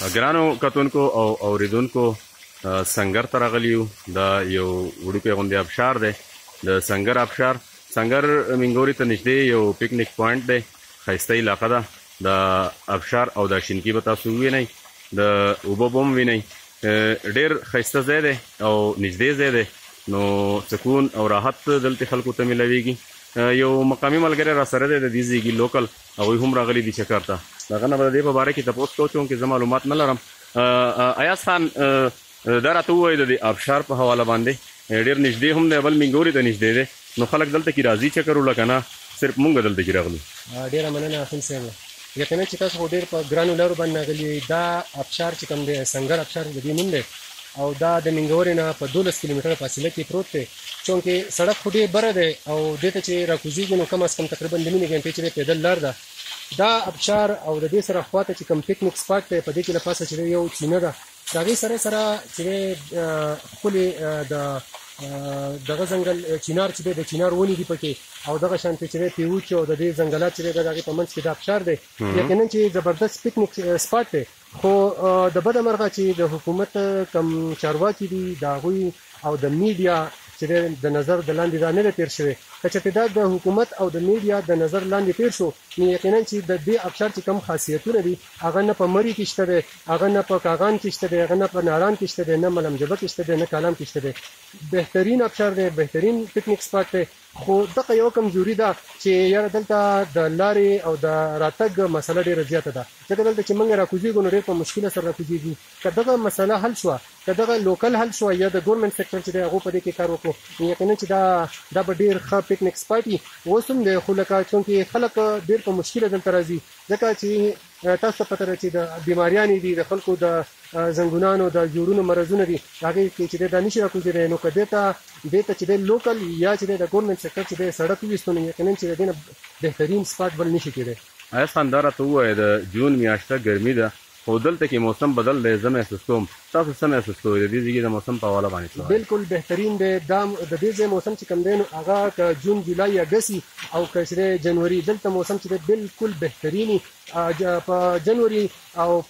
ګرانو کتونکو او اوریدونکو سنگر ته راغلی یو دا یو وړوکی غوندې ابشار دی د سنگر ابشار سنگر منګوري ته نږدې یو پکنیک پوینټ دی ښایسته علاقه ده د ابشار او د شینکي به تاسو ووینئ د اوبه به هم وینئ ډېر ښایسته ځای دی او نږدې ځای دی نو سکون او راحت دلته خلکو ته میلاویږي یو مقامي ملګری را سره دی د دې ځایږي لوکل هغوی هم راغلي دي چکر ته د هغه نه به د دې په باره کې تپوس کوو چې زه معلومات نه لرم ایاز خان دا راته ووایي د دې ابشار په حواله باندې ډېر نږدې هم دی بل منګوري ته نږدې دی نو خلک دلته کې راځي چکر وله که نه صرف مونږ دلته کې راغلو ډېره مننه اخون صاحب یقینا چې تاسو خو ډېر په ګرانو لارو باندې راغلي دا ابشار چې کوم دی سنگر ابشار د دې نوم دی او دا د منګوري نه په 12 کیلومتره فاصله کې پروت دی چونکې سړک خو ډېر بره دی او دې ته چې راکوزېږي نو کم از کم تقریبا د نیمې غنټې چې دی پیدل لار ده دا ابشار او د دې سره خواته چې کوم پکنیک سپاټ دی په دې کې له پاسه چې یو چینه ده د هغې سره چې ښکلې دغه ځنګل چینار چې دی د چینار ونې دي پکې او دغه شانتې چې دی پیوچ او د دې ځنګلات چې دی د هغې په منځ کې دا ابشار دی یقینا چې زبردست پکنیک سپاټ دی خو د بده مرغه چې د حکومت کم چارواکي دي د هغوی او د میډیا چې د نظر د لاندې دا نه دی تېر شوی که چېرته دا د حکومت او د میډیا د نظر لاندې تېر شو نو یقینا چې د دې ابشار چې کوم خاصیتونه دي هغه نه په مري کې شته دی هغه نه په کاغان کې شته دی هغه نه په ناران کې شته دی نه ملمجبه کې شته دی نه کالام کې شته دی بهترین ابشار دی بهترین پکنیک سپاټ دی خو دغه یو کمزوري ده چې یاره دلته د لارې او د راتګ مسله ډېره زیاته ده ځکه دلته چې موږ راکوزېږو نو ډېر په مشکله سره راکوزېږو که دغه مسله حل شوه که دغه لوکل حل شوه یا د ګورنمنټ سیکټر چې دی هغو په دې کې کار وکړو یقینا چې دا به ډېر ښه پکنیک سپاټ وي اوس هم دی خو لکه چونکې خلک ډېر په مشکله دلته راځي ځکه چې تاسو ته پته ده چې د بیماریانې دي د خلکو د زنګونانو د جوړونو مرضونه دي هغې کې چې دی دا نشي راکوزېدی نو که دې ته چې دی لوکل یا چې دی د ګورنمنټ سیکټر چې دی سړک وویستو نو یقینا چې د دې نه بهترین سپاټ بل نشي کېدی ایاز خان دا راته ووایه د جون میاشته ګرمي ده خو دلته کې موسم بدل دی زه محسوس کوم تاسو څه محسوس کوئ د دې ځایږي د موسم په حواله باندې بالکل بهترین دی دا د دې ځای موسم چې کوم دی نو هغه که جون جولای اګست او که چې دی جنوري دلته موسم چې دی بالکل بهترین په جنوري او